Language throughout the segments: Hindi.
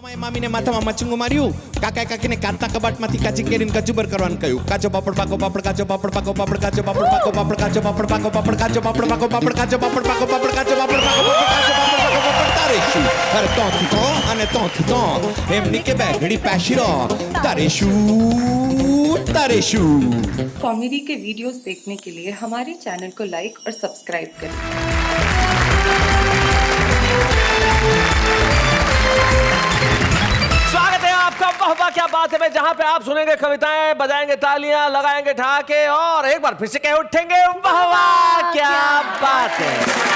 Mamine mata mama cungu mariu, kakak kakine kata kebat mati kaci kirin kaju berkeruan kayu, kaco papar pako papar kaco papar pako papar kaco papar pako papar kaco papar pako papar kaco papar pako papar kaco papar pako papar kaco papar pako papar kaco papar pako papar tareshu, har ton ane ton, emni ke bagdi pashiro, tareshu. Comedy के वीडियोस देखने के लिए हमारे चैनल को लाइक और सब्सक्राइब करें। स्वागत है आपका वाह वाह क्या बात है, जहां पे आप सुनेंगे कविताएं, बजाएंगे तालियां, लगाएंगे ठहाके और एक बार फिर से कह उठेंगे वाह वाह क्या बात है।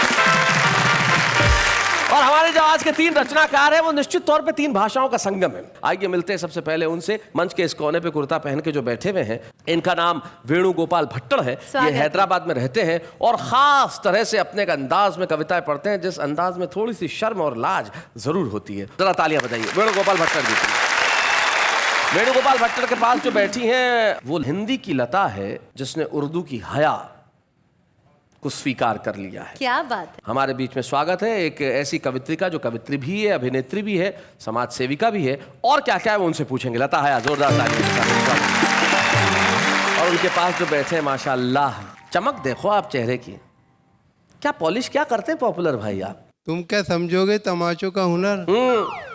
और हमारे जो आज के तीन रचनाकार हैं वो निश्चित तौर पे तीन भाषाओं का संगम है। आइए मिलते हैं सबसे पहले उनसे। मंच के इस कोने पे कुर्ता पहन के जो बैठे हुए हैं, इनका नाम वेणुगोपाल भट्टर है। ये हैदराबाद में रहते हैं और खास तरह से अपने एक अंदाज में कविताएं पढ़ते हैं, जिस अंदाज में थोड़ी सी शर्म और लाज जरूर होती है। जरा तालियां बजाइए वेणुगोपाल भट्टर जी। वेणुगोपाल भट्टर के पास जो बैठी हैं वो हिंदी की लता है जिसने उर्दू की हया को स्वीकार कर लिया है। क्या बात है। हमारे बीच में स्वागत है एक ऐसी कवित्री का जो कवित्री भी है, अभिनेत्री भी है, समाज सेविका भी है और क्या क्या है वो उनसे पूछेंगे। लता हया, जोरदार तालियों के साथ। और उनके पास जो बैठे हैं माशाल्लाह, चमक देखो आप चेहरे की। क्या पॉलिश क्या करते हैं पॉपुलर भाई आप? तुम क्या समझोगे तमाचों का हुनर?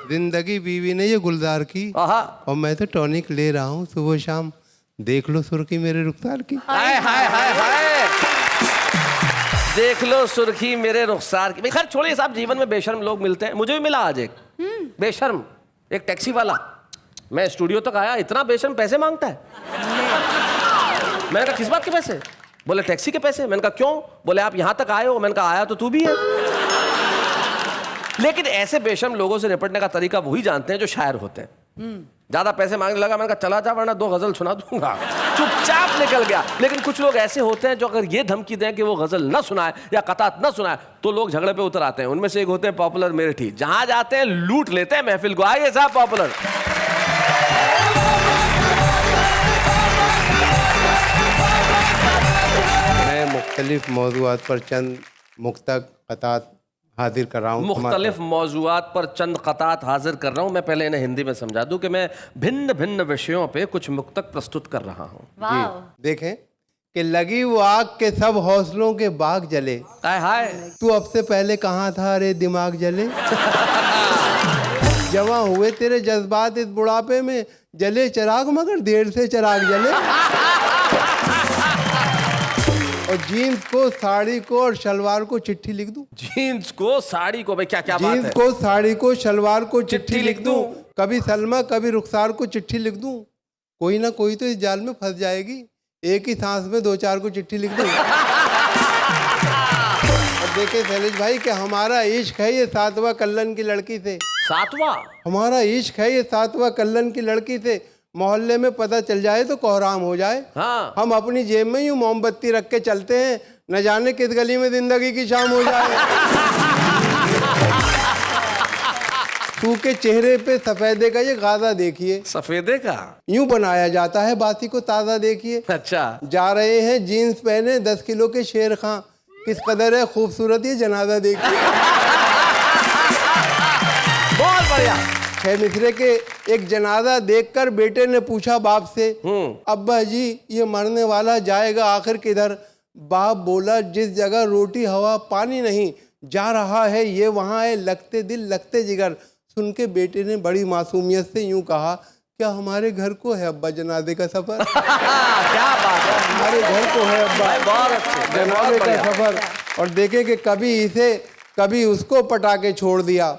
जिंदगी बीवी ने ये गुलजार की और मैं तो टॉनिक ले रहा हूँ सुबह शाम। देख लो सुर्खी मेरे रुखसार की। हाय हाय हाय हाय, देख लो सुर्खी मेरे रुखसार की। खैर छोड़िए साहब, जीवन में बेशर्म लोग मिलते हैं। मुझे भी मिला आज एक बेशर्म, एक टैक्सी वाला। मैं स्टूडियो तक आया, इतना बेशर्म पैसे मांगता है। मैंने कहा किस बात के पैसे? बोले टैक्सी के पैसे। मैंने कहा क्यों? बोले आप यहां तक आए हो। मैंने कहा आया तो तू भी है। लेकिन ऐसे बेशर्म लोगों से निपटने का तरीका वही जानते हैं जो शायर होते हैं। ज्यादा पैसे मांगने लगा, मैंने कहा चला जा वरना दो गजल सुना दूंगा। चुपचाप निकल गया। लेकिन कुछ लोग ऐसे होते हैं जो अगर ये धमकी दें कि वो गजल न सुनाए या कतात न सुनाए तो लोग झगड़े पे उतर आते हैं। उनमें से एक होते हैं पॉपुलर मेरठी। जहां जाते हैं लूट लेते हैं महफिल को। आइए साहब पॉपुलर। मैं मुख्तलिफ मौज़ूआत पर चंद मुख्तक कतात हाजिर कर रहा हूँ। मुख्तलिफ मौज़ूआत पर चंद कतात हाजिर कर रहा हूँ। मैं पहले इन्हें हिंदी में समझा दूं कि मैं भिन्न भिन्न विषयों पे कुछ मुक्तक प्रस्तुत कर रहा हूँ। देखें कि लगी वो आग के सब हौसलों के बाग जले। हाय तू अब से पहले कहाँ था रे दिमाग जले। जवां हुए तेरे जज्बात इस बुढ़ापे में, जले चिराग मगर देर से चिराग जले। और जीन्स को, साड़ी को और शलवार को चिट्ठी लिख दूं। जीन्स को, साड़ी को, भाई क्या क्या बात है? जीन्स को, साड़ी को, शलवार को चिट्ठी लिख दूं। कभी सलमा कभी रुखसार को चिट्ठी लिख दूं। कोई ना कोई तो इस जाल में फंस जाएगी। एक ही सांस में दो चार को चिट्ठी लिख दूं। और देखे शैलेश भाई कि हमारा इश्क है ये सातवां कल्लन की लड़की से। सातवां? हमारा इश्क है ये सातवां कल्लन की लड़की से। मोहल्ले में पता चल जाए तो कोहराम हो जाए। हाँ। हम अपनी जेब में यूं मोमबत्ती रख के चलते हैं, न जाने किस गली में जिंदगी की शाम हो जाए। तू के चेहरे पे सफेदे का ये गाजा देखिए। सफेदे का? यूं बनाया जाता है बाती को ताज़ा देखिए। अच्छा। जा रहे हैं जीन्स पहने 10 किलो के शेर खां, किस कदर है खूबसूरत ये जनाजा देखिए। बहुत बढ़िया। 6 मिसरे के एक जनाजा देखकर बेटे ने पूछा बाप से, अब्बा जी ये मरने वाला जाएगा आखिर किधर? बाप बोला जिस जगह रोटी हवा पानी नहीं, जा रहा है ये वहाँ है लगते दिल लगते जिगर। सुन के बेटे ने बड़ी मासूमियत से यूं कहा, क्या हमारे घर को है अब्बा जनाजे का सफर? क्या बात है, हमारे घर को है अब्बा बहुत अच्छे जनाजे का सफर। और देखे कि कभी इसे कभी उसको पटा के छोड़ दिया।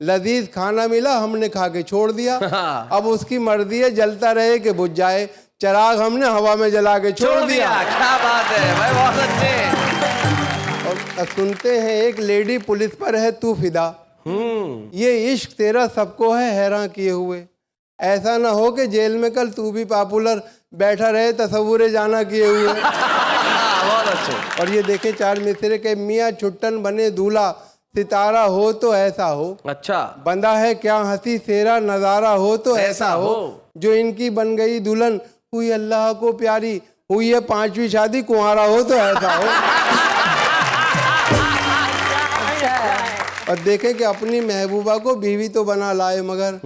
लजीज खाना मिला हमने खा के छोड़ दिया। अब उसकी मर्जी है जलता रहे कि बुझ जाए, चिराग हमने हवा में जला के छोड़ दिया। क्या बात है भाई, बहुत अच्छे। और सुनते हैं एक लेडी पुलिस पर है तू फिदा, ये इश्क तेरा सबको है हैरान किए हुए। ऐसा ना हो कि जेल में कल तू भी पॉपुलर बैठा रहे तसव्वुरे जाना किए हुए। बहुत अच्छे। और ये देखे 4 मिसरे के मियाँ छुट्टन बने दूल्हा, सितारा हो तो ऐसा हो। अच्छा। बंदा है क्या हंसी सेरा नजारा हो तो ऐसा हो। जो इनकी बन गई दुल्हन हुई अल्लाह को प्यारी, हुई है 5वीं शादी कुंवारा हो तो ऐसा हो। और देखें कि अपनी महबूबा को बीवी तो बना लाए मगर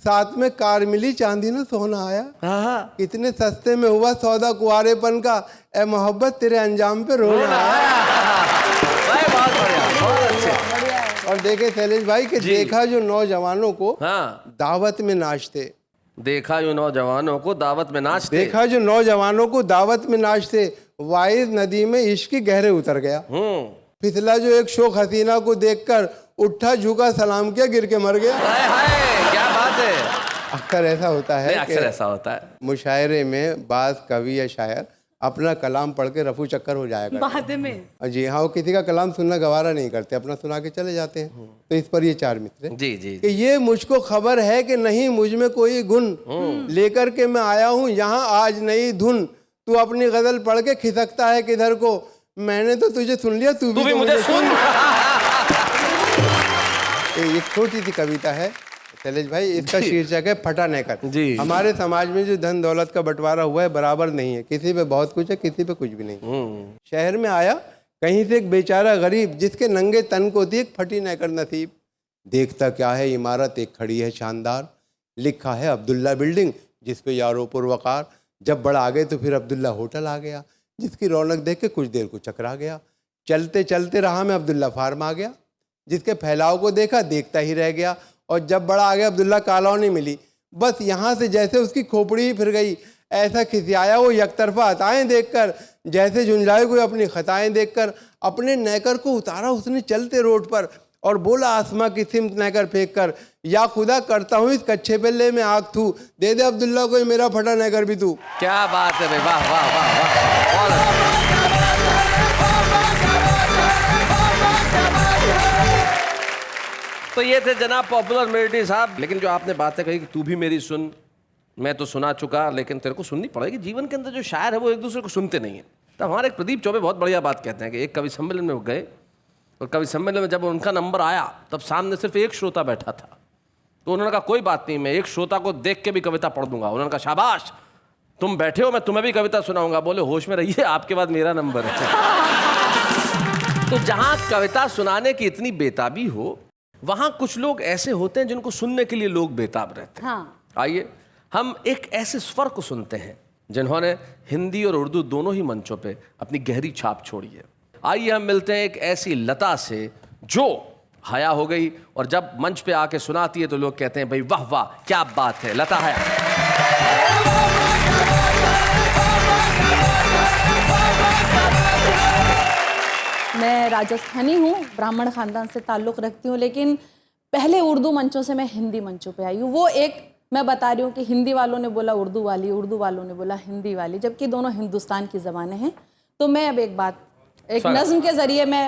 साथ में कार मिली चांदी ना सोना आया। हाँ। इतने सस्ते में हुआ सौदा कुआरेपन का, ए मोहब्बत तेरे अंजाम पे रोना आया। बहुत बढ़िया, बहुत अच्छे। और देखे शैलेश भाई कि देखा जो नौजवानों को हाँ, दावत में नाचते, देखा जो नौजवानों को दावत में नाचते, देखा जो नौजवानों को दावत में नाचते, वाइज नदी में इश्क की गहरे उतर गया। फिसला जो एक शोख हसीना को देखकर, उठा झुका सलाम किया गिर के मर गया। हाय हाय, क्या बात है। अक्सर ऐसा होता है, अक्सर ऐसा होता है मुशायरे में बाज कवि या शायर अपना कलाम पढ़ के रफू चक्कर हो जाएगा बाद में। जी हाँ, वो किसी का कलाम सुनना गवारा नहीं करते, अपना सुना के चले जाते हैं। तो इस पर ये चार मित्र जी जी कि ये मुझको खबर है कि नहीं मुझ में कोई गुण, लेकर के मैं आया हूँ यहाँ आज नई धुन। तू अपनी गजल पढ़ के खिसकता है किधर को, मैंने तो तुझे सुन लिया, तू भी मुझे सुन। एक छोटी सी कविता है शैलेश भाई, इसका शीर्षक है फटा नेकर। जी। हमारे समाज में जो धन दौलत का बंटवारा हुआ है बराबर नहीं है, किसी पे बहुत कुछ है, किसी पे कुछ भी नहीं। शहर में आया कहीं से एक बेचारा गरीब, जिसके नंगे तन को थी एक फटी नेकर नसीब। देखता क्या है इमारत एक खड़ी है शानदार, लिखा है अब्दुल्ला बिल्डिंग जिस पे यारो पुरवकार। जब बड़ा आ गए तो फिर अब्दुल्ला होटल आ गया, जिसकी रौनक देख के कुछ देर को चकरा गया। चलते चलते रहा मैं अब्दुल्ला फार्म आ गया, जिसके फैलाव को देखा देखता ही रह गया। और जब बड़ा आ गया अब्दुल्ला कॉलोनी मिली, बस यहाँ से जैसे उसकी खोपड़ी ही फिर गई। ऐसा खिसियाया वो यकतरफा अताएं देखकर, जैसे झुंझलाए कोई अपनी खताएं देखकर। अपने नेकर को उतारा उसने चलते रोड पर, और बोला आसमां की सिमत नेकर फेंक कर, या खुदा करता हूँ इस कच्चे पेल्ले में आग थू, दे दे अब्दुल्ला को मेरा फटा नेकर भी तू। क्या बात है भाई, वाह वाह वाह वाह, बहुत अच्छा। तो ये थे जनाब पॉपुलर मेलोडी साहब। लेकिन जो आपने बातें कही कि तू भी मेरी सुन, मैं तो सुना चुका, लेकिन तेरे को सुननी पड़ेगी। जीवन के अंदर जो शायर है वो एक दूसरे को सुनते नहीं है। तो हमारे एक प्रदीप चौबे बहुत बढ़िया बात कहते हैं कि एक कवि सम्मेलन में वो गए, और कवि सम्मेलन में जब उनका नंबर आया तब सामने सिर्फ एक श्रोता बैठा था। तो उन्होंने कहा कोई बात नहीं, मैं एक श्रोता को देख के भी कविता पढ़ दूंगा। उन्होंने कहा शाबाश, तुम बैठे हो, मैं तुम्हें भी कविता सुनाऊंगा। बोले होश में रहिए, आपके बाद मेरा नंबर है। तो जहां कविता सुनाने की इतनी बेताबी हो, वहां कुछ लोग ऐसे होते हैं जिनको सुनने के लिए लोग बेताब रहते हैं। हाँ। आइए हम एक ऐसे स्वर को सुनते हैं जिन्होंने हिंदी और उर्दू दोनों ही मंचों पे अपनी गहरी छाप छोड़ी है। आइए हम मिलते हैं एक ऐसी लता से जो हया हो गई, और जब मंच पे आके सुनाती है तो लोग कहते हैं भाई वाह वाह क्या बात है, लता हया। मैं राजस्थानी हूँ, ब्राह्मण खानदान से ताल्लुक़ रखती हूँ, लेकिन पहले उर्दू मंचों से मैं हिंदी मंचों पे आई हूँ। वो एक मैं बता रही हूँ कि हिंदी वालों ने बोला उर्दू वाली, उर्दू वालों ने बोला हिंदी वाली, जबकि दोनों हिंदुस्तान की ज़बानें हैं। तो मैं अब एक नज़्म के ज़रिए मैं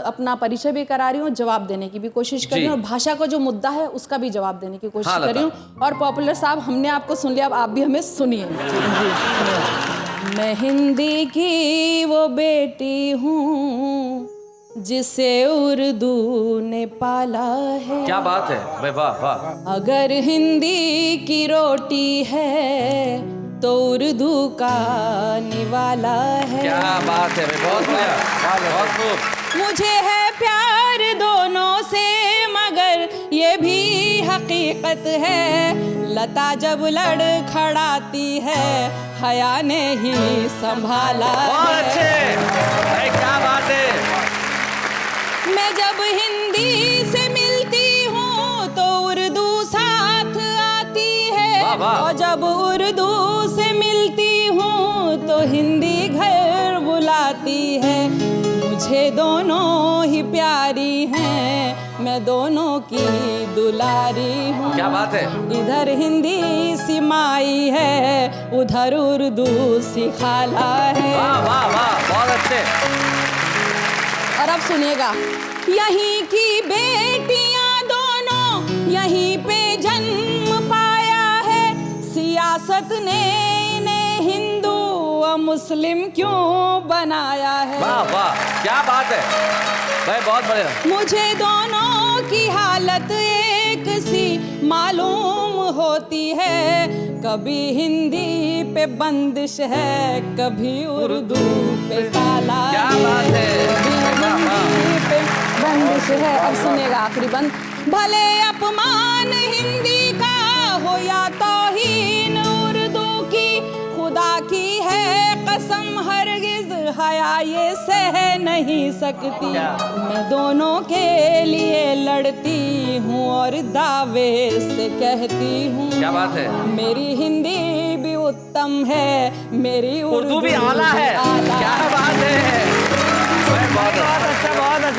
अपना परिचय भी करा रही हूँ, जवाब देने की भी कोशिश कर रही हूँ, और भाषा का जो मुद्दा है उसका भी जवाब देने की कोशिश कर रही हूँ। और पॉपुलर साहब, हमने आपको सुन लिया, अब आप भी हमें सुनिए। मैं हिंदी की वो बेटी हूँ जिसे उर्दू ने पाला है। क्या बात है भाई, वाह वाह। अगर हिंदी की रोटी है तो उर्दू का निवाला है। क्या बात है भाई, बहुत बढ़िया, बहुत खूब। मुझे है प्यार दोनों से, मगर ये भी हकीकत है, लता जब लड़खड़ाती है हया ने ही संभाला बहुत है। अच्छे भाई, क्या बात है। मैं जब हिंदी से मिलती हूँ तो उर्दू साथ आती है, वाह वाह। और जब उर्दू से मिलती हूँ तो हिंदी घर बुलाती है। मुझे दोनों ही प्यारी हैं, मैं दोनों की दुलारी हूँ। क्या बात है। इधर हिंदी सी माई है, उधर उर्दू सी खाला है। वाह वाह वाह, बहुत अच्छे। और अब सुनिएगा, यहीं की बेटियां दोनों यहीं पे जन्म पाया है, सियासत ने इन्हें हिंदू और मुस्लिम क्यों बनाया है। वाह वाह, क्या बात है भाई, बहुत बढ़िया। मुझे दोनों की हालत एक सी मालूम होती है, कभी हिंदी पे बंदिश है, कभी उर्दू पे ताला। क्या बात है। कभी हिंदी पे बंदिश है, अब सुनेगा आखिरी बंद। भले अपमान हिंदी का हो या तौहीन उर्दू की, खुदा की है कसम हरगिज हया ये सह नहीं सकती। मैं दोनों के लिए लड़ती हूँ और दावे से कहती हूँ, क्या बात है, मेरी हिंदी भी उत्तम है, मेरी उर्दू भी आला है। क्या बात है,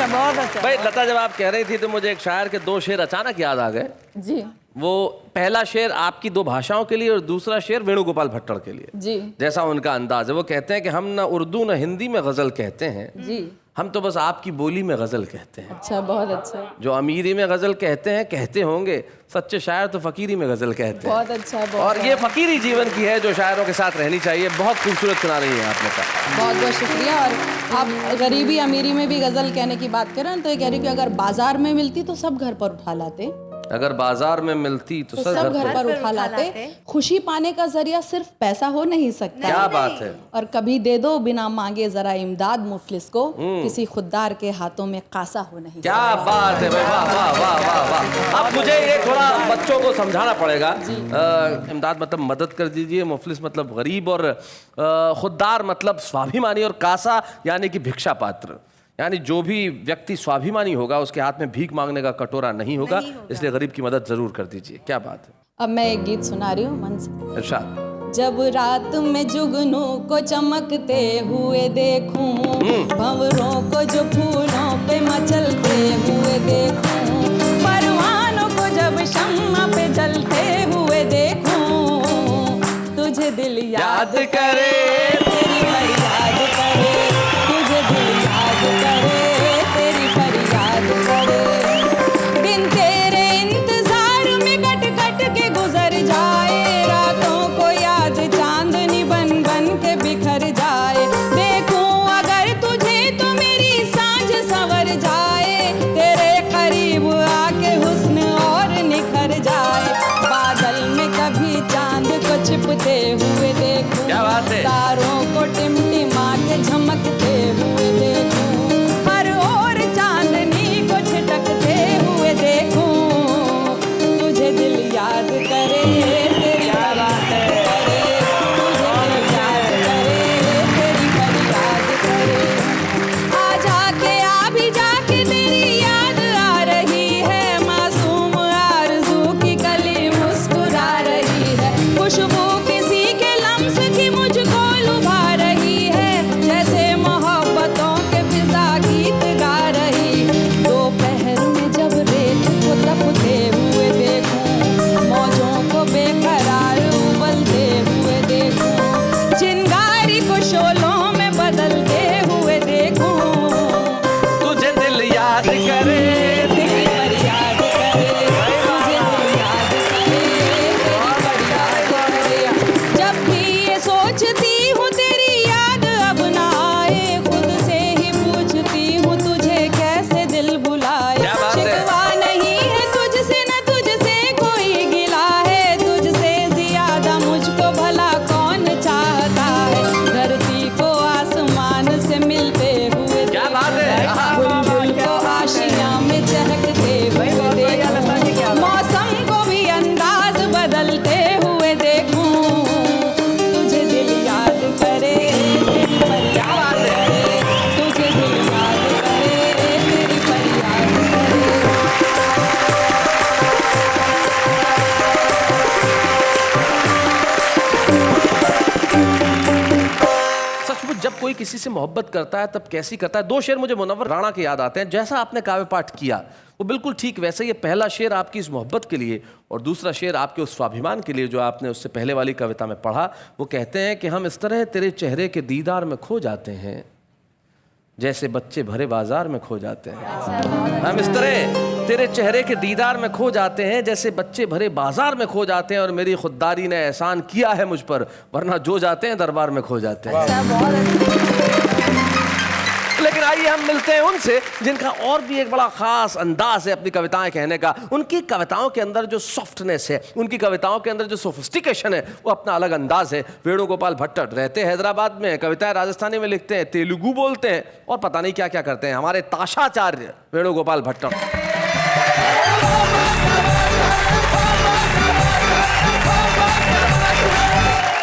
बहुत अच्छा। भाई लता जब आप कह रही थी तो मुझे एक शायर के 2 शेर अचानक याद आ गए। जी वो पहला शेर आपकी 2 भाषाओं के लिए और दूसरा शेर वेणुगोपाल भट्टर के लिए। जी जैसा उनका अंदाज है, वो कहते हैं कि हम ना उर्दू ना हिंदी में गजल कहते हैं, जी, हम तो बस आपकी बोली में गजल कहते हैं। अच्छा, बहुत अच्छा, जो अमीरी में गजल कहते हैं कहते होंगे, सच्चे शायर तो फकीरी में गजल कहते हैं। बहुत अच्छा, बहुत और ये फकीरी जीवन की है जो शायरों के साथ रहनी चाहिए। बहुत खूबसूरत सुना रही है आपने कहा। बहुत बहुत शुक्रिया। और आप गरीबी अमीरी में भी गजल कहने की बात करें तो ये कह रही कि अगर बाजार में मिलती तो सब घर पर उठा लाते, अगर बाजार में मिलती तो सब घर पर उठा लाते। खुशी पाने का जरिया सिर्फ पैसा हो नहीं सकता। क्या बात है। और कभी दे दो बिना मांगे जरा इमदाद मुफलिस को, किसी खुददार के हाथों में कासा हो नहीं। क्या बात है भाई, वाह वाह वाह वाह वाह। अब मुझे ये थोड़ा बच्चों को समझाना पड़ेगा। इमदाद मतलब मदद कर दीजिए, मुफलिस मतलब गरीब, और खुददार मतलब स्वाभिमानी, और कासा यानी कि भिक्षा पात्र। यानी जो भी व्यक्ति स्वाभिमानी होगा उसके हाथ में भीख मांगने का कटोरा नहीं होगा, इसलिए गरीब की मदद जरूर कर दीजिए। क्या बात है। अब मैं एक गीत सुना रही हूँ मन से। इरशाद। जब रात में जुगनू को चमकते हुए देखूं, भंवरों को जो फूलों पे मचलते हुए देखूं, परवानों को जब शम्मा पे जलते हुए देखूं, तुझे दिल याद करे, तेरी फरियाद करे, तुझे दिल याद करे, तेरी फरियाद करे। दिन तेरे इंतजार में कट कट के गुजर जाए, रातों को याद चांदनी बन बन के बिखर जाए। देखूं अगर तुझे तो मेरी सांझ संवर जाए, तेरे करीब आके हुस्न और निखर जाए। बादल में कभी चांद को छिपते हुए देखूं, क्या बात है। तारों को टिमटिमा के झमकते हुए देखूं, हर ओर चांदनी को छिटकते हुए देखूं, तुझे दिल याद करे, तेरी फरियाद करे, तुझे दिल याद करे, तेरी फरियाद करे। आ जाके आ भी जाके तेरी याद आ रही है, मासूम आरज़ू की कली मुस्कुरा रही है, खुशबू किसी के लम्स की मुझको लुभा रही है, जैसे मोहब्बतों के फिजा गीत गा रही। दोपहर में जब रेत को तपते हुए देखूं, मौजों को बेकरार उबलते हुए देखूं, चिंगारी को शोलों में बदलते हुए देखूं, तुझे दिल याद करे, तेरी फरियाद करे, तुझे दिल याद करे, तेरी फरियाद करे। जब भी ये सोचती हूँ तेरी याद अब ना आए, खुद से ही पूछती हूँ तुझे कैसे दिल भुलाए। क्या बात है। शिकवा नहीं है तुझसे न तुझसे कोई गिला है, तुझसे ज्यादा मुझको भला कौन चाहता है। धरती को आसमान से मिलते हुए क्या बात है। बुलबुल को आशियाँ में चहकते हुए देखूं, मौसम को भी अंदाज बदलते हुए देखूं, तुझे दिल याद करे, तेरी फरियाद करे, तुझे दिल याद करे, तेरी फरियाद करे। सचमुच जब कोई किसी से मोहब्बत करता है तब कैसी करता है। 2 शेर मुझे मुनव्वर राणा के याद आते हैं। जैसा आपने काव्य पाठ किया वो बिल्कुल ठीक वैसे ही। ये पहला शेर आपकी इस मोहब्बत के लिए और दूसरा शेर आपके उस स्वाभिमान के लिए जो आपने उससे पहले वाली कविता में पढ़ा। वो कहते हैं कि हम इस तरह तेरे चेहरे के दीदार में खो जाते हैं जैसे बच्चे भरे बाजार में खो जाते हैं। हम इस तरह तेरे चेहरे के दीदार में खो जाते हैं जैसे बच्चे भरे बाजार में खो जाते हैं, और मेरी खुददारी ने एहसान किया है मुझ पर, वरना जो जाते हैं दरबार में खो जाते हैं। लेकिन आइए हम मिलते हैं उनसे जिनका और भी एक बड़ा खास अंदाज है अपनी कविताएं कहने का। उनकी कविताओं के अंदर जो सॉफ्टनेस है, उनकी कविताओं के अंदर जो सोफिस्टिकेशन है, वो अपना अलग अंदाज है। वेणुगोपाल भट्टर रहते हैं हैदराबाद में, कविताएं राजस्थानी में लिखते हैं, तेलुगु बोलते हैं और पता नहीं क्या क्या करते हैं। हमारे ताशाचार्य वेणुगोपाल भट्टर।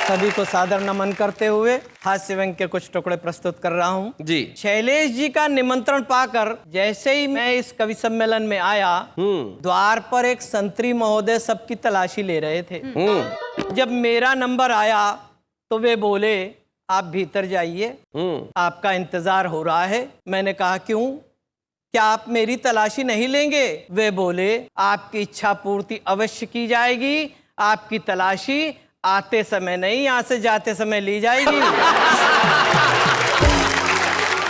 सभी को सादर नमन करते हुए हास्य व्यंग के कुछ टुकड़े प्रस्तुत कर रहा हूँ जी। शैलेश जी का निमंत्रण पाकर जैसे ही मैं इस कवि सम्मेलन में आया, द्वार पर एक संतरी महोदय सबकी तलाशी ले रहे थे। जब मेरा नंबर आया तो वे बोले, आप भीतर जाइए, आपका इंतजार हो रहा है। मैंने कहा क्यों, क्या आप मेरी तलाशी नहीं लेंगे? वे बोले, आपकी इच्छा पूर्ति अवश्य की जाएगी, आपकी तलाशी आते समय नहीं, यहाँ से जाते समय ली जाएगी।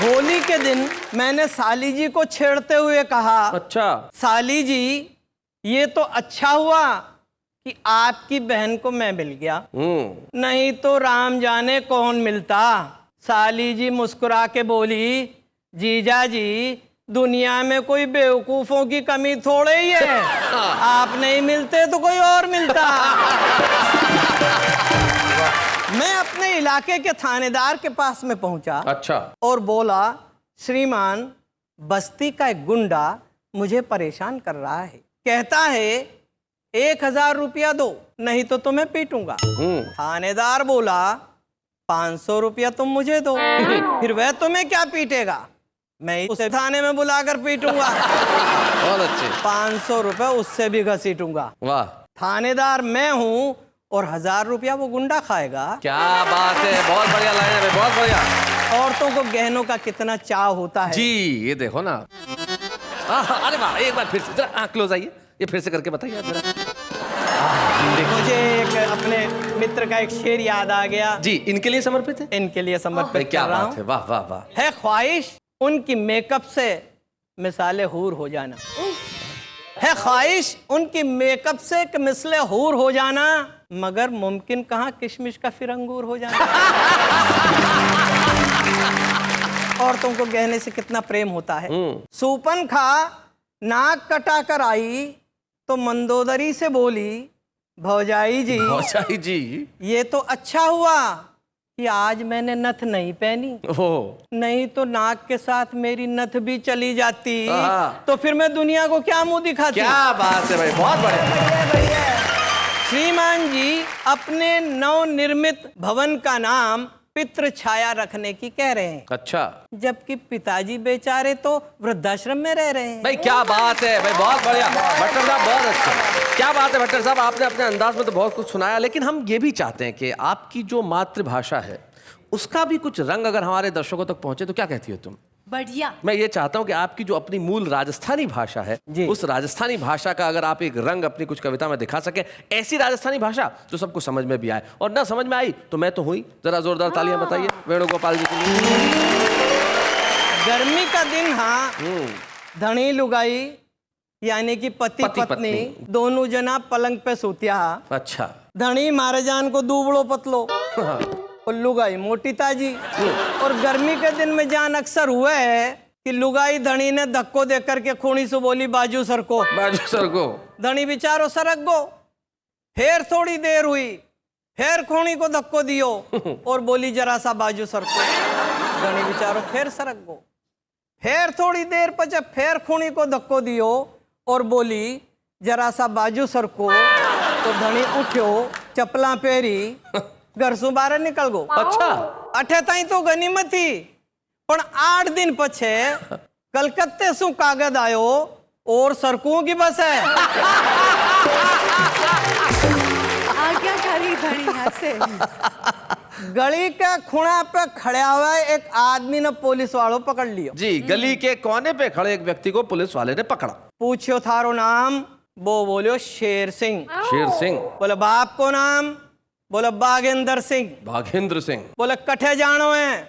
होली के दिन मैंने साली जी को छेड़ते हुए कहा, अच्छा साली जी, ये तो अच्छा हुआ कि आपकी बहन को मैं मिल गया, नहीं तो राम जाने कौन मिलता। साली जी मुस्कुरा के बोली, जीजा जी, दुनिया में कोई बेवकूफों की कमी थोड़े ही है, आप नहीं मिलते तो कोई और मिलता। मैं अपने इलाके के थानेदार के पास में पहुंचा, अच्छा, और बोला, श्रीमान, बस्ती का एक गुंडा मुझे परेशान कर रहा है, कहता है 1000 रुपया दो नहीं तो तुम्हें पीटूंगा। थानेदार बोला, 500 रुपया तुम मुझे दो, फिर वह तुम्हें क्या पीटेगा, मैं उसे थाने में बुलाकर पीटूंगा। बहुत अच्छे। 500 रुपए उससे भी घसीटूंगा। वाह। थानेदार मैं हूँ और 1000 रुपया वो गुंडा खाएगा। क्या बात है, बहुत बढ़िया लाइन है, बहुत बढ़िया। औरतों को गहनों का कितना चाह होता है जी, ये देखो ना। अरे वाह, एक बार फिर से जरा क्लोज आइए, ये फिर से करके बताइए जरा। मुझे एक अपने मित्र का एक शेर याद आ गया जी। इनके लिए समर्पित है? इनके लिए समर्पित। क्या बात है, वाह वाह वाह। है ख्वाहिश उनकी मेकअप से मिसाले हूर हो जाना, है ख्वाहिश उनकी मेकअप से मिसले हूर हो जाना, मगर मुमकिन कहाँ किशमिश का फिर अंगूर हो जाना। औरतों को गहने से कितना प्रेम होता है। सूपन खा नाक कटा कर आई तो मंदोदरी से बोली, भौजाई जी, ये तो अच्छा हुआ कि आज मैंने नथ नहीं पहनी, नहीं तो नाक के साथ मेरी नथ भी चली जाती तो फिर मैं दुनिया को क्या मुंह दिखाती। क्या बात है भाई, बहुत बढ़िया। श्रीमान जी अपने नवनिर्मित भवन का नाम पितृ छाया रखने की कह रहे हैं। अच्छा। जबकि पिताजी बेचारे तो वृद्धाश्रम में रह रहे हैं। भाई क्या बात है भाई, बहुत बढ़िया भट्टर साहब, बहुत अच्छा। क्या बात है भट्टर साहब, आपने अपने अंदाज में तो बहुत कुछ सुनाया, लेकिन हम ये भी चाहते हैं कि आपकी जो मातृभाषा है उसका भी कुछ रंग अगर हमारे दर्शकों तक पहुंचे तो क्या कहती हो तुम? बढ़िया। मैं ये चाहता हूं कि आपकी जो अपनी मूल राजस्थानी भाषा है, उस राजस्थानी भाषा का अगर आप एक रंग अपनी कुछ कविता में दिखा सके, ऐसी राजस्थानी भाषा जो सबको समझ में भी आए, और ना समझ में आई तो मैं तो हुई। जरा जोरदार तालियां बताइए वेणुगोपाल जी के लिए। गर्मी का दिन, हाँ, धनी लुगाई यानी कि पति पत्नी दोनों जना पलंग पे सोतिया। अच्छा। धनी महाराजान को दूबड़ो पतलो और लुगाई मोटी ताजी। और गर्मी के दिन में जान अक्सर हुआ है कि लुगाई धनी ने धक्को दे करके खूनी से बोली, बाजू सरको, बाजू सरको। धनी बिचारो सरक गो। फिर थोड़ी देर हुई, फिर खूनी को धक्को दियो और बोली, जरा सा बाजू सरको। धनी बिचारो फिर सरक गो। फिर थोड़ी देर पचे फिर खूनी को धक्को दियो और बोली, जरा सा बाजू सरको। तो धनी उठ्यो, चपला पेरी, घर से बाहर निकल गो। अच्छा। अठे ताई तो गनीमत थी, पण 8 दिन पछे कलकत्ते से कागज आयो और सरकुओं की बस है। क्या करी धनी यहाँ से? गली के खुणा पे खड़ा हुआ एक आदमी ने पुलिस वालों पकड़ लियो जी। गली के कोने पे खड़े एक व्यक्ति को पुलिस वाले ने पकड़ा। पूछो थारो नाम? वो बोलो शेर सिंह। शेर सिंह। बोले बाप को नाम? बोले बागेंद्र सिंह। बागेंद्र सिंह। बोले कठे जानो है?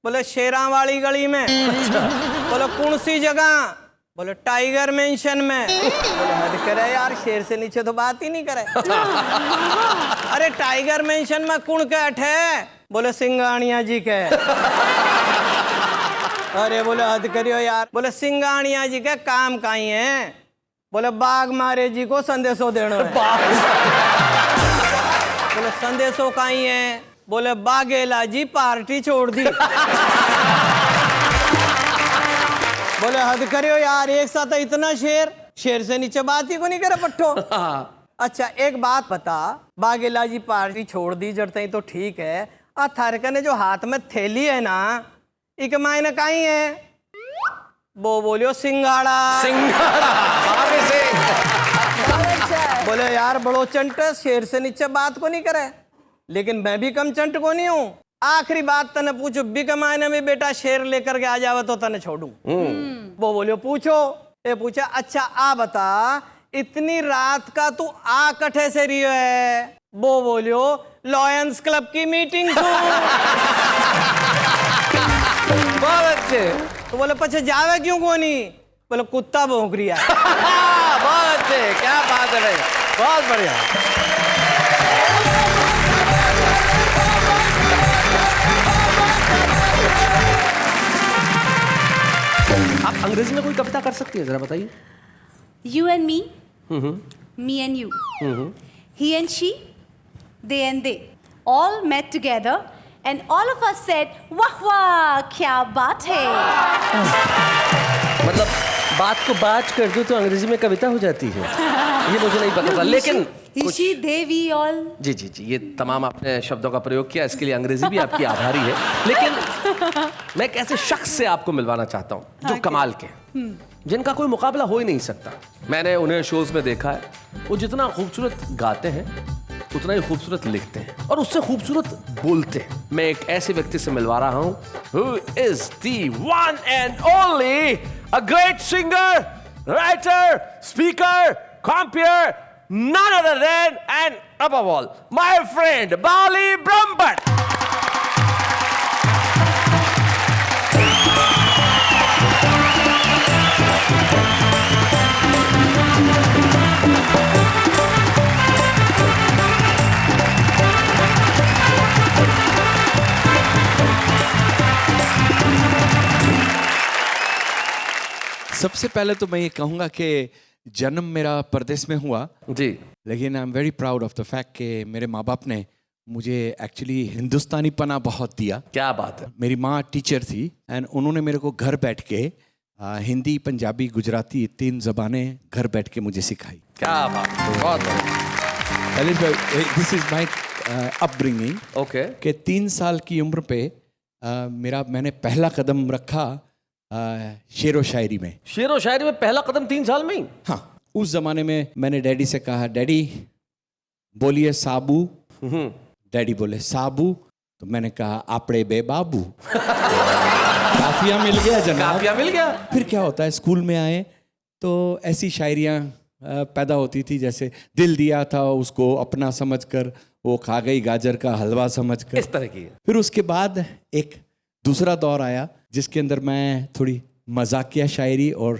बोले शेरा वाली गली में। बोले कौन सी जगह? बोले टाइगर मेंशन में। बोले हद करे यार, शेर से नीचे तो बात ही नहीं करे। अरे टाइगर मेंशन में कौन के अठे? बोले सिंघानिया जी के। अरे बोले हद करियो यार। बोले सिंगानिया जी के काम काई है? बोले बाग मारे जी को संदेशो देना है। बोले संदेशो काई है? बोले बागेला जी पार्टी छोड़ दी। बोले हद करियो यार, एक साथ इतना शेर से नीचे बात ही को नहीं करे पट्टो। अच्छा एक बात बता, बागेला जी पार्टी छोड़ दी जड़ते तो ठीक है, और थारका ने जो हाथ में थैली है ना, इक मायने काई है? वो बोलियो सिंघाड़ा। बोले यार बड़ो चंट, शेर से नीचे बात को नहीं करे, लेकिन मैं भी कम चंट को नहीं हूँ। आखिरी बात तने पूछो, बिग मायने में बेटा शेर लेकर के आ जावे तो तने छोड़ू। वो बोलियो पूछो। ये पूछा अच्छा आ बता, इतनी रात का तू आ कठे से रियो है? वो बोलियो लॉयंस क्लब की मीटिंग थी। बहुत अच्छे। तो बोले पछे जावे क्यों को नहीं? बोले कुत्ता भौंक रिया है। बहुत अच्छे, क्या बात है भाई, बहुत बढ़िया। आप अंग्रेजी में कोई कविता कर सकती है, जरा बताइए। You and me, me and you, he and she, they and they, all met together, and all of us said, "वाह वाह, क्या बात है?" मतलब बात को बात कर दो तो अंग्रेजी में कविता हो जाती है, ये मुझे नहीं पता था। लेकिन He, she, they, we all. जी जी जी, ये तमाम आपने शब्दों का प्रयोग किया, इसके लिए अंग्रेजी भी आपकी आभारी है। लेकिन मैं एक ऐसे शख्स से आपको मिलवाना चाहता हूँ जो कमाल के, जिनका कोई मुकाबला हो ही नहीं सकता। मैंने उन्हें शोज में देखा है, वो जितना खूबसूरत गाते हैं उतना ही खूबसूरत लिखते हैं और उससे खूबसूरत बोलते हैं। मैं एक ऐसे व्यक्ति से मिलवा रहा हूँ, who is the one and only a great singer, writer, speaker, composer, none other than and above all my friend Bali Brahmbhatt. सबसे पहले तो मैं ये कहूँगा कि जन्म मेरा परदेश में हुआ जी, लेकिन I am very proud of the fact कि मेरे माँ बाप ने मुझे एक्चुअली हिंदुस्तानी पना बहुत दिया। क्या बात है। मेरी माँ टीचर थी एंड उन्होंने मेरे को घर बैठ के हिंदी, पंजाबी, गुजराती 3 ज़बानें घर बैठ के मुझे सिखाई। क्या बात है, बहुत बढ़िया। This is my upbringing. Okay. कि 3 साल की उम्र पे मैंने पहला कदम रखा शेरो शायरी में। शेरो शायरी में पहला कदम 3 साल में ही? हाँ, उस जमाने में मैंने डैडी से कहा, डैडी बोलिए साबू। डैडी बोले साबू, तो मैंने कहा आपड़े बे बाबू। काफिया मिल गया जनाब, काफिया मिल गया। फिर क्या होता है, स्कूल में आए तो ऐसी शायरियाँ पैदा होती थी, जैसे दिल दिया था उसको अपना समझकर, वो खा गई गाजर का हलवा समझकर, इस तरह की। फिर उसके बाद एक दूसरा दौर आया जिसके अंदर मैं थोड़ी मजाकिया शायरी और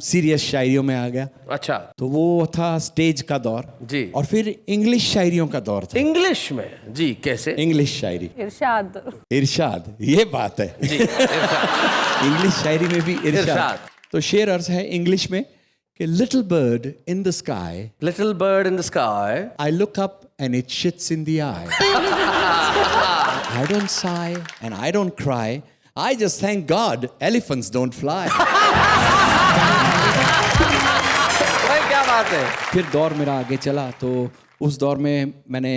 सीरियस शायरियों में आ गया। अच्छा। तो वो था स्टेज का दौर जी। और फिर इंग्लिश शायरियों का दौर था। इंग्लिश में? जी, कैसे? इंग्लिश शायरी, इरशाद। इरशाद, ये बात है जी, इरशाद। इंग्लिश शायरी में भी इरशाद। इरशाद। तो शेर अर्ज है इंग्लिश में कि little bird in the sky, little bird in the sky, I look up and it sheets in the I, I don't sigh and I don't cry, I just thank God elephants don't fly. भाई क्या बात है। फिर दौर मेरा आगे चला, तो उस दौर में मैंने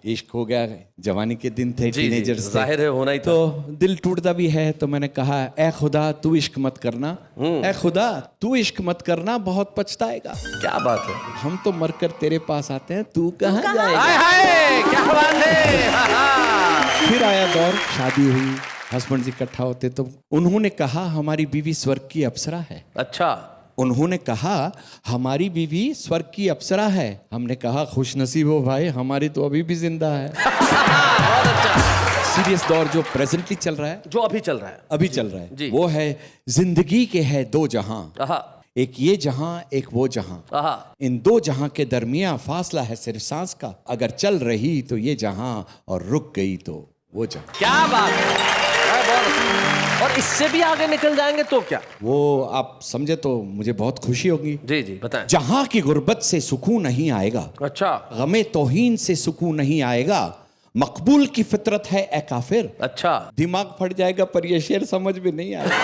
इश्क हो गया, जवानी के दिन थे, टीनेजर्स थे, जाहिर है होना ही था। तो दिल टूटता भी है, तो मैंने कहा ए खुदा तू इश्क मत करना, ए खुदा तू इश्क मत करना, बहुत पछताएगा। क्या बात है। हम तो मरकर तेरे पास आते हैं, तू कहाँ जाएगा। हाय हाय, क्या बात है। फिर आया दौर, शादी हुई, हस्बैंड इकट्ठा होते, तो उन्होंने कहा हमारी बीवी स्वर्ग की अप्सरा है। अच्छा। उन्होंने कहा हमारी बीवी स्वर्ग की अप्सरा है। हमने कहा खुश नसीब हो भाई, हमारी तो अभी भी जिंदा है। बहुत अच्छा। सीरियस दौर जो प्रेजेंटली चल रहा है, जो अभी चल रहा है, अभी चल रहा है जी। वो है जिंदगी के है 2 जहां, आहा, एक ये जहां एक वो जहां, आहा। इन 2 जहां के दरमियां फासला है सिर्फ सांस का, अगर चल रही तो ये जहां और रुक गई तो वो जहां। क्या बात है। बहुत। और इससे भी आगे निकल जाएंगे तो क्या? वो आप समझे तो मुझे बहुत खुशी होगी। जी जी बताएं। जहां की गुर्बत से सुकून नहीं आएगा, अच्छा गमे तौहीन से सुकून नहीं आएगा, मकबूल की फितरत है ए काफिर। अच्छा, दिमाग फट जाएगा पर ये शेर समझ में नहीं आएगा।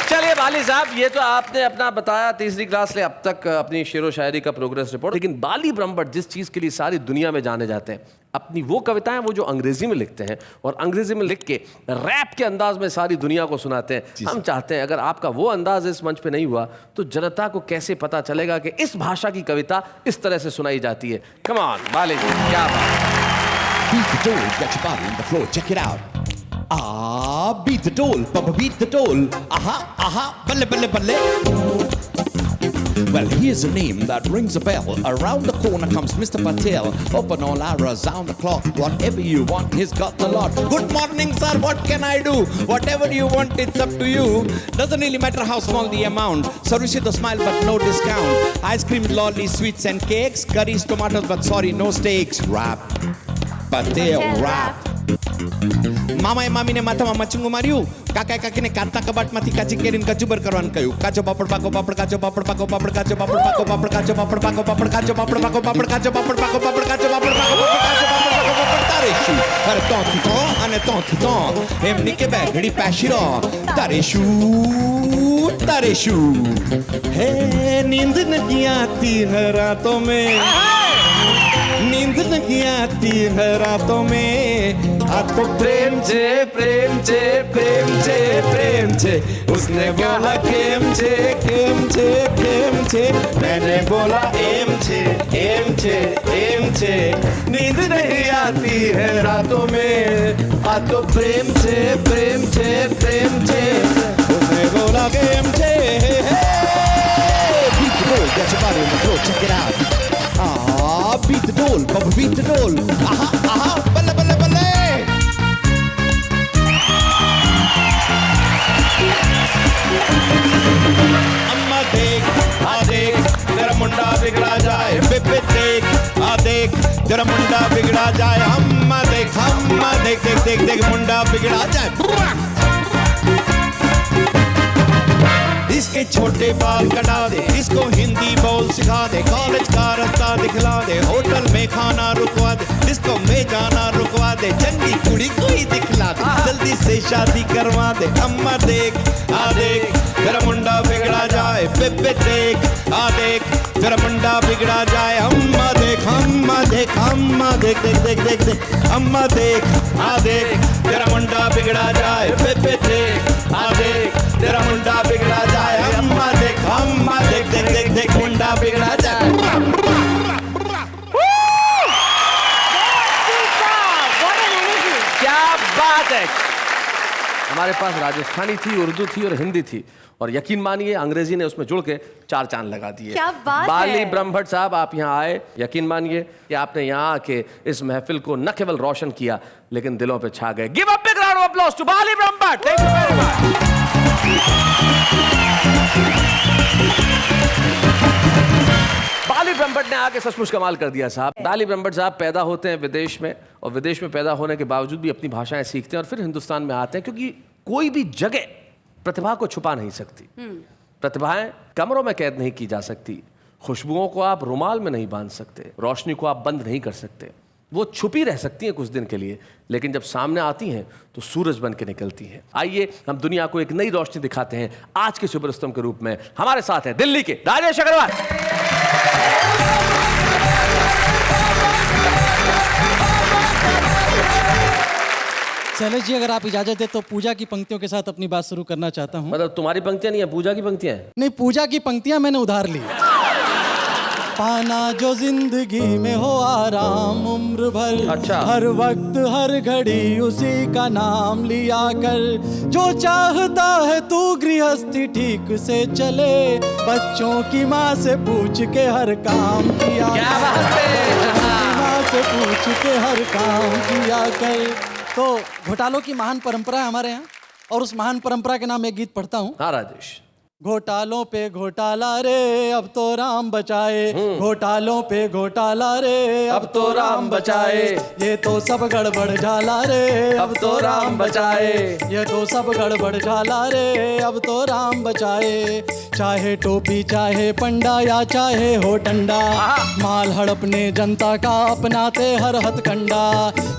चलिए बाली साहब, ये तो आपने अपना बताया तीसरी क्लास से अब तक अपनी शेरो शायरी का प्रोग्रेस रिपोर्ट। लेकिन बाली ब्रह्मभट्ट जिस चीज के लिए सारी दुनिया में जाने जाते हैं, अपनी वो कविताएं वो जो अंग्रेजी में लिखते हैं और अंग्रेजी में लिख के रैप के अंदाज में सारी दुनिया को सुनाते हैं। हम चाहते हैं अगर आपका वो अंदाज इस मंच पे नहीं हुआ तो जनता को कैसे पता चलेगा कि इस भाषा की कविता इस तरह से सुनाई जाती है। कम ऑन बाली जी, क्या बात। Beat the dole, get your body on the floor, check it out. Ah, beat the dole, Papa beat the dole. Aha, aha, balle, balle, balle. Well, here's a name that rings a bell. Around the corner comes Mr. Patel. Open all hours, round the clock. Whatever you want, he's got the lot. Good morning, sir. What can I do? Whatever you want, it's up to you. Doesn't really matter how small the amount. Service with a smile, but no discount. Ice cream, lollies, sweets and cakes. Curries, tomatoes, but sorry, no steaks. Rap. Patel, rap. મામાએ મામીને માથામાં મચુંગું માર્યું, કાકાએ કાકીને કાચા કબાટમાંથી કાચી કેરીને કચુબર કરવાનું કહ્યું. કાચો પાપડ પાકો પાપડ કાચો પાપડ પાકો પાપડ કાચો પાપડ પાકો પાપડ કાચો પાપડ પાકો પાપડ કાચો પાપડ પાકો પાપડ કાચો પાપડ પાકો પાપડ કાચો પાપડ પાકો પાપડ કાચો પાપડ પાકો પાપડ તારે શું અરે તોથી તો અને તોથી તો એમની કે બેગડી પેશીરો તારે શું હે નીંદ નથી આતી है रातों में, नींद नहीं आती है रातों में, आपको प्रेम छे प्रेम छे प्रेम छे प्रेम छे, उसने बोला केम छे केम छे केम छे, मैंने बोला एम छे एम छे एम छे, नींद नहीं आती है रातों में, आपको प्रेम छे प्रेम छे प्रेम छे, उसने बोला केम छे। Beat the dole, get your body on the floor, check it out. Ah, beat the dole, Papa beat the dole. Aha, aha, balle, balle, balle. अम्मा देख, आ देख, तेरा मुंडा बिगड़ा जाए, बेबे देख, आ देख, तेरा मुंडा बिगड़ा जाए, अम्मा देख, देख देख देख देख मुंडा बिगड़ा जाए। इसके छोटे बाल कटा दे, इसको हिंदी बोल सिखा दे, कॉलेज का रास्ता दिखला दे, होटल में खाना रुकवा दे, डिस्को में जाना रुकवा दे, चंगी कुड़ी कोई दिखला दे, जल्दी से शादी करवा दे। अम्मा देख, आ देख, तेरा मुंडा बिगड़ा जाए, बेबे देख, आ देख, तेरा मुंडा बिगड़ा जाए, अम्मा देख, अम्मा देख, अम्मा देख देख देख देख देख, अम्मा देख, आ देख, तेरा मुंडा बिगड़ा जाए, बेबे देख, आ देख, तेरा मुंडा बिगड़ा जाए, अम्मा देख देख देख देख मुंडा बिगड़ा जाए। क्या बात है। हमारे पास राजस्थानी थी, उर्दू थी और हिंदी थी, और यकीन मानिए अंग्रेजी ने उसमें जुड़ के 4 चांद लगा दिए। क्या बात बाली है। ब्रह्मभट्ट साहब, आप यहाँ आए, यकीन मानिए कि आपने यहाँ आके इस महफिल को न केवल रोशन किया लेकिन दिलों पे छा गए। Give a big round of applause to Bali Brahmbhatt. Thank you very much. Bali Brahmbhatt ने आके सचमुच कमाल कर दिया साहब। बाली ब्रह्मभट्ट साहब पैदा होते हैं विदेश में, और विदेश में पैदा होने के बावजूद भी अपनी भाषाएं सीखते हैं और फिर हिंदुस्तान में आते हैं, क्योंकि कोई भी जगह प्रतिभा को छुपा नहीं सकती। प्रतिभाएं कमरों में कैद नहीं की जा सकती, खुशबुओं को आप रुमाल में नहीं बांध सकते, रोशनी को आप बंद नहीं कर सकते, वो छुपी रह सकती हैं कुछ दिन के लिए, लेकिन जब सामने आती हैं तो सूरज बन के निकलती हैं। आइए हम दुनिया को एक नई रोशनी दिखाते हैं आज के सुपर स्तंभ के रूप में। हमारे साथ हैं दिल्ली के राजेश अग्रवाल। शैलेश जी, अगर आप इजाजत दे तो पूजा की पंक्तियों के साथ अपनी बात शुरू करना चाहता हूँ। मतलब तुम्हारी पंक्तियां नहीं है, पूजा की पंक्तियां हैं? नहीं, पूजा की पंक्तियां मैंने उधार ली। पाना जो जिंदगी में हो आराम उम्र भर, अच्छा। हर वक्त हर घड़ी उसी का नाम लिया कर, जो चाहता है तू गृहस्थी ठीक से चले, बच्चों की माँ से पूछ के हर काम किया, क्या बात है। माँ से पूछ के हर काम किया कर। तो घोटालों की महान परंपरा है हमारे यहाँ, और उस महान परंपरा के नाम एक गीत पढ़ता हूँ। हाँ राजेश। घोटालों पे घोटाला रे अब तो राम बचाए, घोटालों पे घोटाला रे अब तो राम बचाए, ये तो सब गड़बड़ झाला रे अब तो राम बचाए, ये तो सब गड़बड़ झाला रे अब तो राम बचाए। चाहे टोपी चाहे पंडा या चाहे हो डंडा, माल हड़पने जनता का अपनाते हर हथकंडा,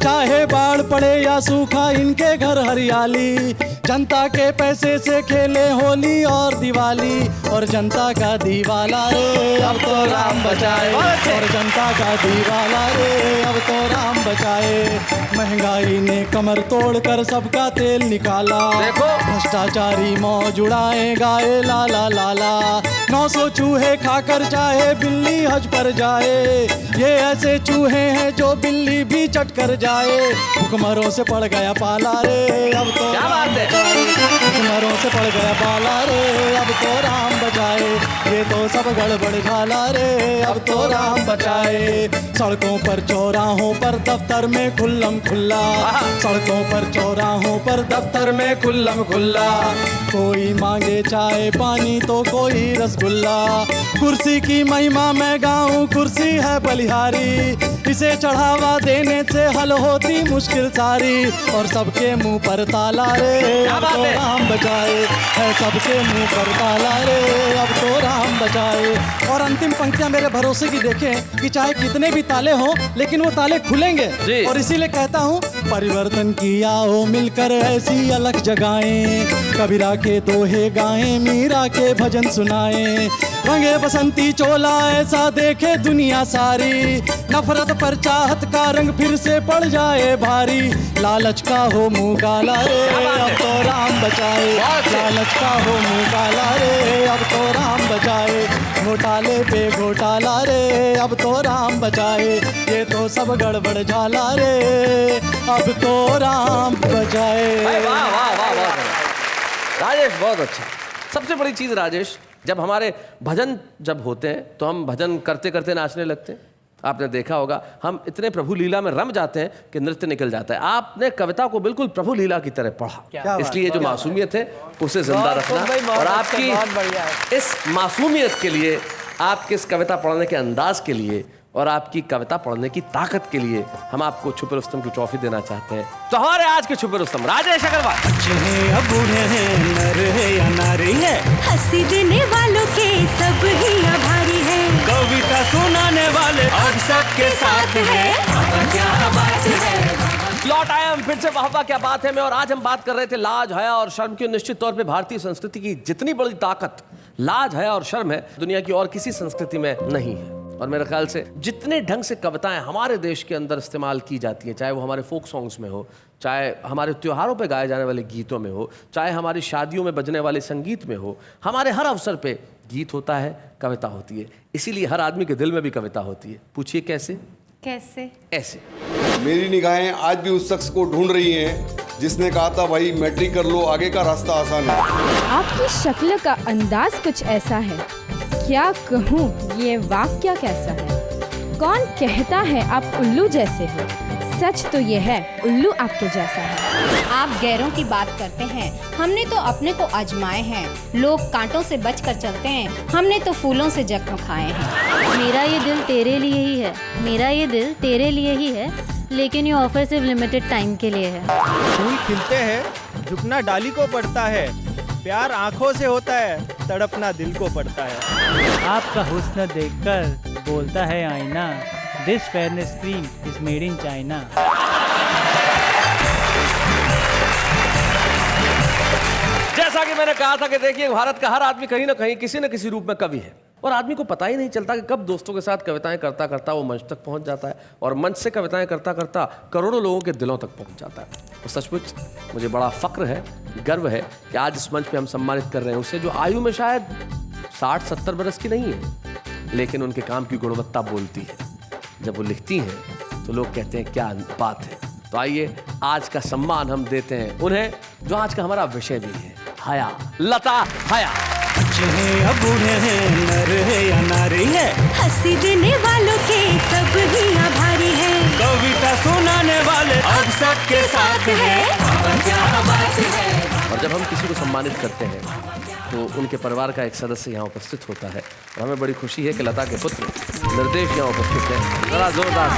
चाहे बाढ़ पड़े या सूखा इनके घर हरियाली, जनता के पैसे से खेले होली और दिवाली, और जनता का दीवाला रे अब तो राम बचाए, और जनता का दीवाला रे अब तो राम बचाए। महंगाई ने कमर तोड़कर सबका तेल निकाला, भ्रष्टाचारी मौज उड़ाए गाए ला ला ला ला, 900 चूहे खाकर चाहे बिल्ली हज पर जाए, ये ऐसे चूहे हैं जो बिल्ली भी चट कर जाए। भुखमरों से पड़ गया पाला रे अब तो भुखमरों से पड़ गया पाला रे अब तो राम बचाए, ये तो सब गड़बड़ झाला रे अब तो राम बचाए। सड़कों पर चौराहों पर दफ्तर में खुल्लम खुल्ला, सड़कों पर चौराहों पर दफ्तर में खुल्लम खुल्ला, कोई मांगे चाय पानी तो कोई रसगुल्ला, कुर्सी की महिमा मैं गाऊं कुर्सी है बलिहारी, इसे चढ़ावा देने से हल होती मुश्किल सारी, और सबके मुंह पर ताला रे अब तो राम बचाए, है सबके मुंह पर ताला रे अब तो राम बचाए। और अंतिम पंक्तियां मेरे भरोसे की देखें कि चाहे कितने भी ताले हों लेकिन वो ताले खुलेंगे, और इसीलिए कहता हूँ परिवर्तन की आओ मिलकर ऐसी अलग जगाएं, कबीरा के दोहे गाएं मीरा के भजन सुनाएं, रंगे बसंती चोला ऐसा देखे दुनिया सारी, नफरत पर चाहत का रंग फिर से पड़ जाए भारी, लालच का हो मुंह काला रे अब तो राम बचाए, लालच का हो मुंह काला रे अब तो राम बचाए, घोटाले पे घोटाला रे अब तो राम बचाए, ये तो सब गड़बड़ झाला रे अब तो राम बचाए। वाह वाह वाह वाह राजेश, बहुत अच्छा। सबसे बड़ी चीज राजेश, जब हमारे भजन जब होते हैं तो हम भजन करते करते नाचने लगते हैं। आपने देखा होगा हम इतने प्रभु लीला में रम जाते हैं कि नृत्य निकल जाता है। आपने कविता को बिल्कुल प्रभु लीला की तरह पढ़ा, इसलिए जो मासूमियत है उसे जिंदा रखना, और आपकी इस मासूमियत के लिए, आपके इस कविता पढ़ने के अंदाज के लिए और आपकी कविता पढ़ने की ताकत के लिए हम आपको छुपे रुस्तम की ट्रॉफी देना चाहते हैं। तो हमारे आज के छुपे रुस्तम राजेश अग्रवाल। अच्छे हैं या बूढ़े हैं, नर है या नारी है, हंसी देने वालों के सब ही आभारी है, कविता सुनाने वाले अब सबके साथ है। क्या बात है। लौट आए हम फिर से वाह क्या बात है में, और आज हम बात कर रहे थे लाज हया और शर्म की। निश्चित तौर पे भारतीय संस्कृति की जितनी बड़ी ताकत लाज हया और शर्म है, दुनिया की और किसी संस्कृति में नहीं है। और मेरे ख्याल से जितने ढंग से कविताएं हमारे देश के अंदर इस्तेमाल की जाती हैं, चाहे वो हमारे फोक सॉन्ग्स में हो, चाहे हमारे त्योहारों पे गाए जाने वाले गीतों में हो, चाहे हमारी शादियों में बजने वाले संगीत में हो, हमारे हर अवसर पे गीत होता है, कविता होती है। इसीलिए हर आदमी के दिल में भी कविता होती है। पूछिए कैसे? कैसे? ऐसे। मेरी निगाहें आज भी उस शख्स को ढूंढ रही हैं जिसने कहा था भाई मैट्रिक कर लो, आगे का रास्ता आसान है। आपकी शक्ल का अंदाज कुछ ऐसा है, क्या कहूँ ये वाक्य कैसा है, कौन कहता है आप उल्लू जैसे हो, सच तो ये है उल्लू आपके जैसा है। आप गैरों की बात करते हैं, हमने तो अपने को आजमाए हैं, लोग कांटों से बचकर चलते हैं, हमने तो फूलों से जख्म खाए हैं। मेरा ये दिल तेरे लिए ही है, मेरा ये दिल तेरे लिए ही है, लेकिन ये ऑफर सिर्फ लिमिटेड टाइम के लिए है। फूल खिलते हैं, झुकना डाली को पड़ता है, प्यार आंखों से होता है, तड़पना दिल को पड़ता है। आपका हुस्न देखकर बोलता है आईना, this fairness cream is made in China. जैसा कि मैंने कहा था कि देखिए भारत का हर आदमी कहीं ना कहीं किसी न किसी रूप में कवि है, और आदमी को पता ही नहीं चलता कि कब दोस्तों के साथ कविताएं करता करता वो मंच तक पहुंच जाता है, और मंच से कविताएं करता करता करोड़ों लोगों के दिलों तक पहुंच जाता है। तो सचमुच मुझे बड़ा फक्र है, गर्व है कि आज इस मंच पे हम सम्मानित कर रहे हैं उससे जो आयु में शायद 60-70 बरस की नहीं है, लेकिन उनके काम की गुणवत्ता बोलती है। जब वो लिखती हैं तो लोग कहते हैं क्या बात है। तो आइए आज का सम्मान हम देते हैं उन्हें जो आज का हमारा विषय भी है, हया, लता हया। अच्छे हैं या बूढ़े हैं, नर है या नारी है, हंसी देने वालों के सब ही आभारी है, कविता सुनाने वाले अब सबके साथ है। क्या बात है। और जब हम किसी को सम्मानित करते हैं तो उनके परिवार का एक सदस्य यहाँ उपस्थित होता है और हमें बड़ी खुशी है कि लता के पुत्र निर्देश यहाँ उपस्थित हैं। जरा जोरदार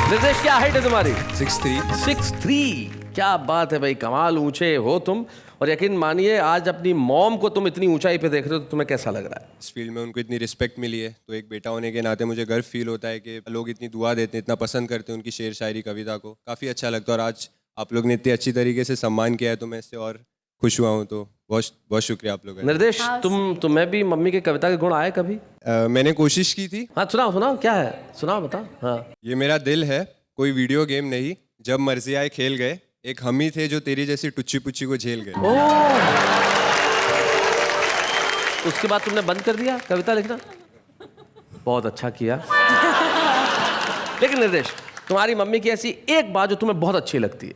निर्देश, क्या हाइट है तुम्हारी? 6'3". क्या बात है भाई, कमाल ऊंचे हो तुम। और यकीन मानिए आज अपनी मॉम को तुम इतनी ऊंचाई पे देख रहे हो तो तुम्हें कैसा लग रहा है? इस फील्ड में उनको इतनी रिस्पेक्ट मिली है तो एक बेटा होने के नाते मुझे गर्व फील होता है कि लोग इतनी दुआ देते हैं, इतना पसंद करते हैं उनकी शेर शायरी कविता को। काफ़ी अच्छा लगता है और आज आप लोग ने इतनी अच्छी तरीके से सम्मान किया है तो मैं इससे और खुश हुआ हूँ, तो बहुत बहुत शुक्रिया आप लोगों का। निर्देश, तुम्हें भी मम्मी के कविता के गुण आए कभी? मैंने कोशिश की थी। हाँ सुनाओ, क्या है सुनाओ, बताओ। हाँ, ये मेरा दिल है, कोई वीडियो गेम नहीं, जब मर्जी आए खेल गए, एक हम ही थे जो तेरी जैसी टुच्ची पुच्ची को झेल गए। उसके बाद तुमने बंद कर दिया कविता लिखना? बहुत अच्छा किया। लेकिन निर्देश, तुम्हारी मम्मी की ऐसी एक बात जो तुम्हें बहुत अच्छी लगती है?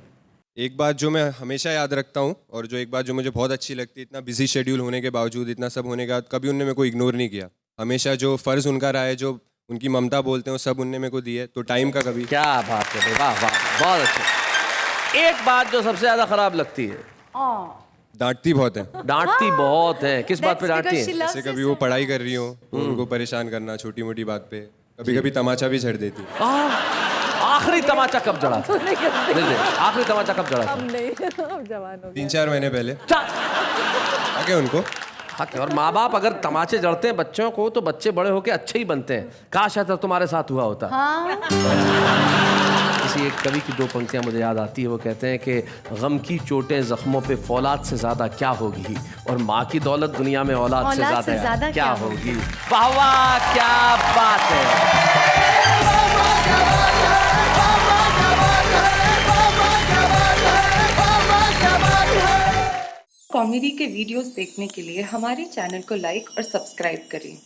एक बात जो मैं हमेशा याद रखता हूँ और जो एक बात जो मुझे बहुत अच्छी लगती है, इतना बिजी शेड्यूल होने के बावजूद, इतना सब होने के बाद कभी उनने मेरे को इग्नोर नहीं किया। हमेशा जो फ़र्ज़ उनका रहा है, जो उनकी ममता बोलते हैं, वो सब उनने मेरे को दी है, तो टाइम का कभी। क्या बात है, वाह वाह, बहुत अच्छा। एक बात जो सबसे ज्यादा खराब लगती है? डांटती बहुत है। डांटती बहुत है, किस बात पे डांटती है? जैसे कभी वो पढ़ाई कर रही हो तो उनको परेशान करना छोटी मोटी बात पे, कभी कभी तमाचा भी झड़ देती। आखिरी तमाचा कब जड़ा था? आखिरी तमाचा कब जड़ा था? अब नहीं, अब जवान हो गए। 3-4 महीने पहले आगे उनको। हाँ, और माँ बाप अगर तमाचे जड़ते हैं बच्चों को तो बच्चे बड़े होके अच्छे ही बनते हैं। काश ऐसा तुम्हारे साथ हुआ होता। हाँ। किसी एक कवि की 2 पंक्तियां मुझे याद आती है, वो कहते हैं कि गम की चोटें जख्मों पे फौलाद से ज्यादा क्या होगी, और माँ की दौलत दुनिया में औलाद से ज्यादा क्या होगी। वाह वाह, क्या बात है। कॉमेडी के वीडियोस देखने के लिए हमारे चैनल को लाइक और सब्सक्राइब करें।